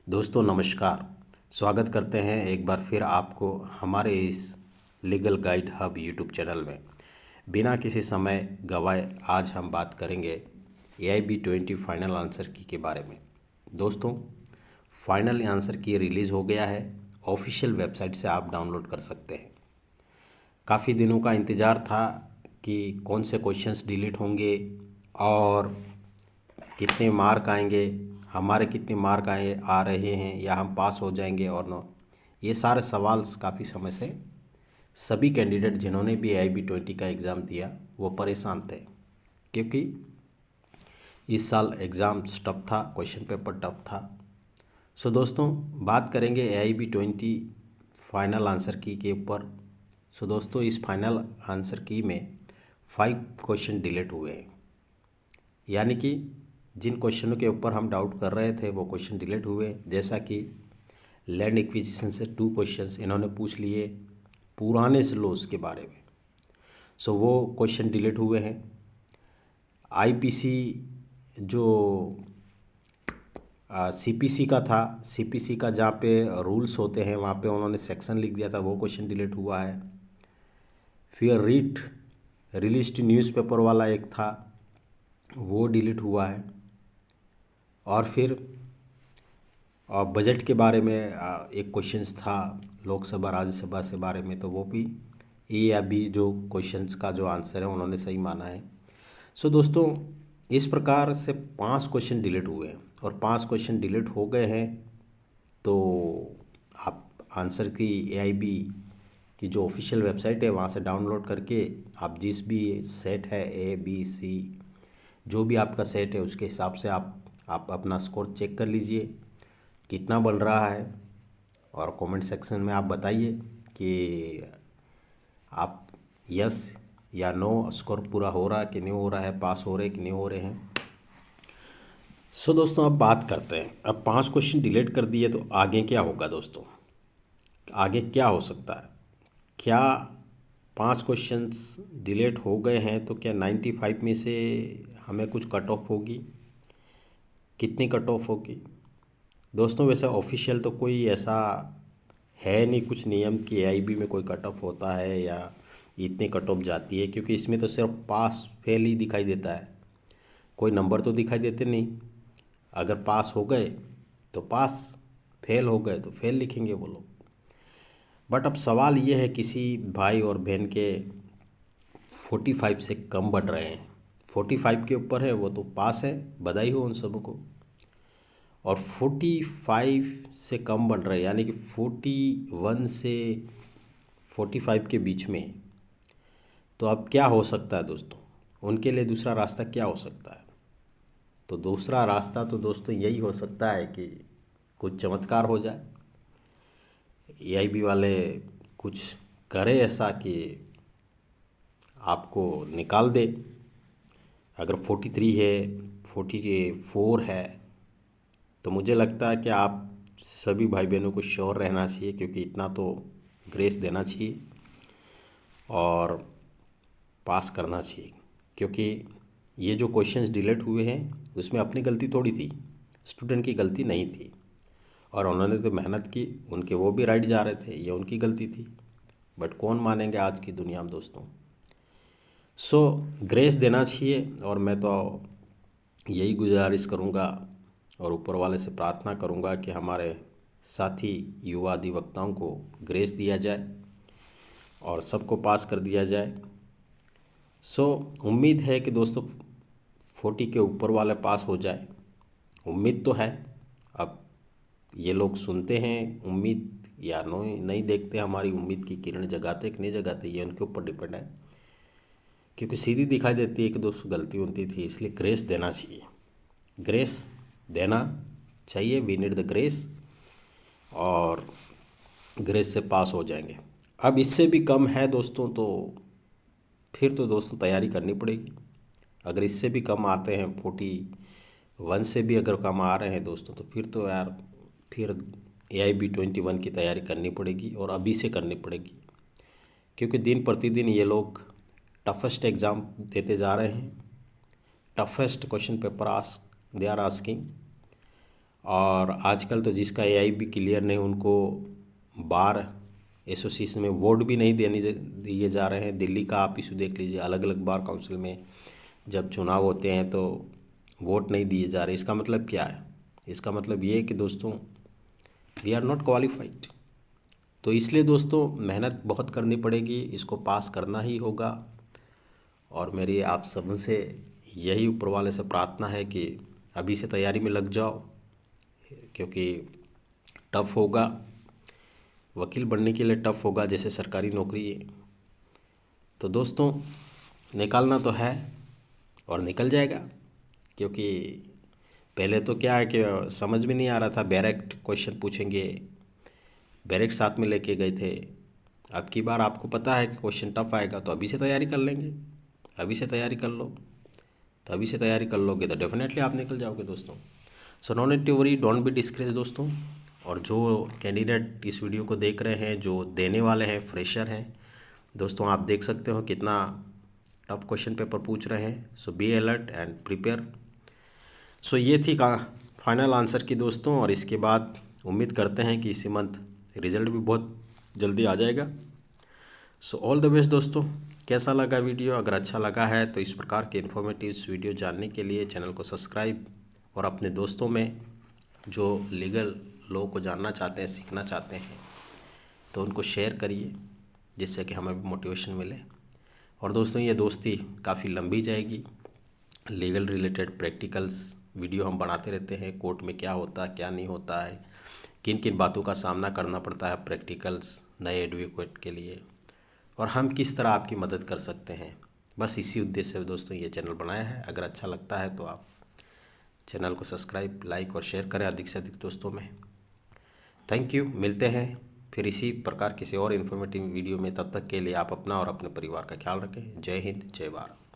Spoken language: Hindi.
दोस्तों नमस्कार। स्वागत करते हैं एक बार फिर आपको हमारे इस legal guide hub YouTube channel में। बिना किसी समय गवाए आज हम बात करेंगे AIB 20 फाइनल आंसर की के बारे में। दोस्तों फाइनल आंसर की रिलीज़ हो गया है, ऑफिशियल वेबसाइट से आप डाउनलोड कर सकते हैं। काफ़ी दिनों का इंतज़ार था कि कौन से क्वेश्चंस डिलीट होंगे और कितने मार्क आएंगे, हमारे कितने मार्क आ रहे हैं या हम पास हो जाएंगे और नो। ये सारे सवाल काफ़ी समय से सभी कैंडिडेट जिन्होंने भी AIB 20 का एग्ज़ाम दिया वो परेशान थे, क्योंकि इस साल एग्ज़ाम टफ था, क्वेश्चन पेपर टफ था। सो दोस्तों बात करेंगे AIB 20 फाइनल आंसर की के ऊपर। सो दोस्तों इस फाइनल आंसर की में 5 क्वेश्चन डिलीट हुए हैं, यानी कि जिन क्वेश्चनों के ऊपर हम डाउट कर रहे थे वो क्वेश्चन डिलीट हुए। जैसा कि लैंड एक्विजिशन से 2 क्वेश्चंस इन्होंने पूछ लिए पुराने लॉज के बारे में, सो वो क्वेश्चन डिलीट हुए हैं। IPC जो CPC का था, CPC का जहाँ पे रूल्स होते हैं वहाँ पे उन्होंने सेक्शन लिख दिया था, वो क्वेश्चन डिलीट हुआ है। फिर रीट रिलीज्ड न्यूज़पेपर वाला एक था, वो डिलीट हुआ है। और फिर बजट के बारे में एक क्वेश्चंस था लोकसभा राज्यसभा से बारे में, तो वो भी ए या बी जो क्वेश्चंस का जो आंसर है उन्होंने सही माना है। सो दोस्तों इस प्रकार से 5 क्वेश्चन डिलीट हुए हैं और 5 क्वेश्चन डिलीट हो गए हैं। तो आप आंसर की AIB की जो ऑफिशियल वेबसाइट है वहाँ से डाउनलोड करके आप जिस भी सेट है ABC जो भी आपका सेट है उसके हिसाब से आप अपना स्कोर चेक कर लीजिए कितना बन रहा है, और कमेंट सेक्शन में आप बताइए कि आप यस या नो स्कोर पूरा हो रहा है कि नहीं हो रहा है, पास हो रहे कि नहीं हो रहे हैं। सो दोस्तों अब बात करते हैं, अब 5 क्वेश्चन डिलीट कर दिए तो आगे क्या होगा दोस्तों, आगे क्या हो सकता है। क्या 5 क्वेश्चंस डिलीट हो गए हैं तो क्या 95 में से हमें कुछ कट ऑफ होगी, कितनी कट ऑफ होगी दोस्तों। वैसे ऑफिशियल तो कोई ऐसा है नहीं कुछ नियम कि AIB में कोई कट ऑफ होता है या इतनी कट ऑफ जाती है, क्योंकि इसमें तो सिर्फ पास फेल ही दिखाई देता है, कोई नंबर तो दिखाई देते नहीं। अगर पास हो गए तो पास, फेल हो गए तो फेल लिखेंगे वो लोग। बट अब सवाल ये है किसी भाई और बहन के 45 से कम बढ़ रहे हैं, 45 के ऊपर है वो तो पास है, बधाई हो उन सबको। और 45 से कम बन रहे हैं यानी कि 41 से 45 के बीच में, तो अब क्या हो सकता है दोस्तों, उनके लिए दूसरा रास्ता क्या हो सकता है। तो दूसरा रास्ता तो दोस्तों यही हो सकता है कि कुछ चमत्कार हो जाए, AIB वाले कुछ करे ऐसा कि आपको निकाल दे। अगर 43 है, 44 है, तो मुझे लगता है कि आप सभी भाई बहनों को श्योर रहना चाहिए, क्योंकि इतना तो ग्रेस देना चाहिए और पास करना चाहिए। क्योंकि ये जो क्वेश्चंस डिलीट हुए हैं उसमें अपनी गलती थोड़ी थी, स्टूडेंट की गलती नहीं थी, और उन्होंने तो मेहनत की, उनके वो भी राइट जा रहे थे, ये उनकी गलती थी। बट कौन मानेंगे आज की दुनिया में दोस्तों। सो ग्रेस देना चाहिए, और मैं तो यही गुजारिश करूँगा और ऊपर वाले से प्रार्थना करूँगा कि हमारे साथी युवा अधिवक्ताओं को ग्रेस दिया जाए और सबको पास कर दिया जाए। सो उम्मीद है कि दोस्तों 40 के ऊपर वाले पास हो जाए, उम्मीद तो है। अब ये लोग सुनते हैं उम्मीद या नहीं देखते, हमारी उम्मीद की किरण जगाते कि नहीं जगाते ये उनके ऊपर डिपेंड है, क्योंकि सीधी दिखाई देती है कि दोस्तों गलती होती थी। इसलिए ग्रेस देना चाहिए, ग्रेस देना चाहिए, वी नीड द ग्रेस, और ग्रेस से पास हो जाएंगे। अब इससे भी कम है दोस्तों तो फिर तो दोस्तों तैयारी करनी पड़ेगी। अगर इससे भी कम आते हैं, 41 से भी अगर कम आ रहे हैं दोस्तों, तो फिर तो यार फिर AIB 21 की तैयारी करनी पड़ेगी, और अभी से करनी पड़ेगी, क्योंकि दिन प्रतिदिन ये लोग टफेस्ट एग्ज़ाम देते जा रहे हैं, toughest question paper they are asking. और आजकल तो जिसका एआई भी क्लियर नहीं उनको बार एसोसिएशन में वोट भी नहीं दिए जा रहे हैं। दिल्ली का आप इशू देख लीजिए, अलग अलग बार काउंसिल में जब चुनाव होते हैं तो वोट नहीं दिए जा रहे। इसका मतलब क्या है? इसका मतलब ये है कि दोस्तों वी आर नॉट क्वालिफाइड। तो इसलिए दोस्तों मेहनत बहुत करनी पड़ेगी, इसको पास करना ही होगा। और मेरी आप सबसे यही ऊपर वाले से प्रार्थना है कि अभी से तैयारी में लग जाओ, क्योंकि टफ़ होगा। वकील बनने के लिए टफ़ होगा जैसे सरकारी नौकरी है। तो दोस्तों निकालना तो है और निकल जाएगा, क्योंकि पहले तो क्या है कि समझ में नहीं आ रहा था, डायरेक्ट क्वेश्चन पूछेंगे, डायरेक्ट साथ में लेके गए थे। अब की बार आपको पता है कि क्वेश्चन टफ आएगा, तो अभी से तैयारी कर लेंगे, अभी से तैयारी कर लो। तो अभी से तैयारी कर लोगे तो डेफिनेटली आप निकल जाओगे दोस्तों। So no need to worry, don't be discourage दोस्तों। और जो कैंडिडेट इस वीडियो को देख रहे हैं, जो देने वाले हैं, फ्रेशर हैं दोस्तों, आप देख सकते हो कितना टफ क्वेश्चन पेपर पूछ रहे हैं। सो बी अलर्ट एंड प्रिपेयर। सो ये थी का फाइनल आंसर की दोस्तों। और इसके बाद उम्मीद करते हैं कि इसी मंथ रिज़ल्ट भी बहुत जल्दी आ जाएगा। सो ऑल द बेस्ट दोस्तों। कैसा लगा वीडियो? अगर अच्छा लगा है तो इस प्रकार के इन्फॉर्मेटिव वीडियो जानने के लिए चैनल को सब्सक्राइब और अपने दोस्तों में जो लीगल लॉ को जानना चाहते हैं, सीखना चाहते हैं, तो उनको शेयर करिए, जिससे कि हमें भी मोटिवेशन मिले। और दोस्तों ये दोस्ती काफ़ी लंबी जाएगी। लीगल रिलेटेड प्रैक्टिकल्स वीडियो हम बनाते रहते हैं। कोर्ट में क्या होता है, क्या नहीं होता है, किन किन बातों का सामना करना पड़ता है प्रैक्टिकल्स नए एडवोकेट के लिए, और हम किस तरह आपकी मदद कर सकते हैं। बस इसी उद्देश्य से दोस्तों ये चैनल बनाया है। अगर अच्छा लगता है तो आप चैनल को सब्सक्राइब, लाइक और शेयर करें अधिक से अधिक दोस्तों में। Thank you. मिलते हैं फिर इसी प्रकार किसी और इन्फॉर्मेटिव वीडियो में। तब तक के लिए आप अपना और अपने परिवार का ख्याल रखें। जय हिंद, जय भारत।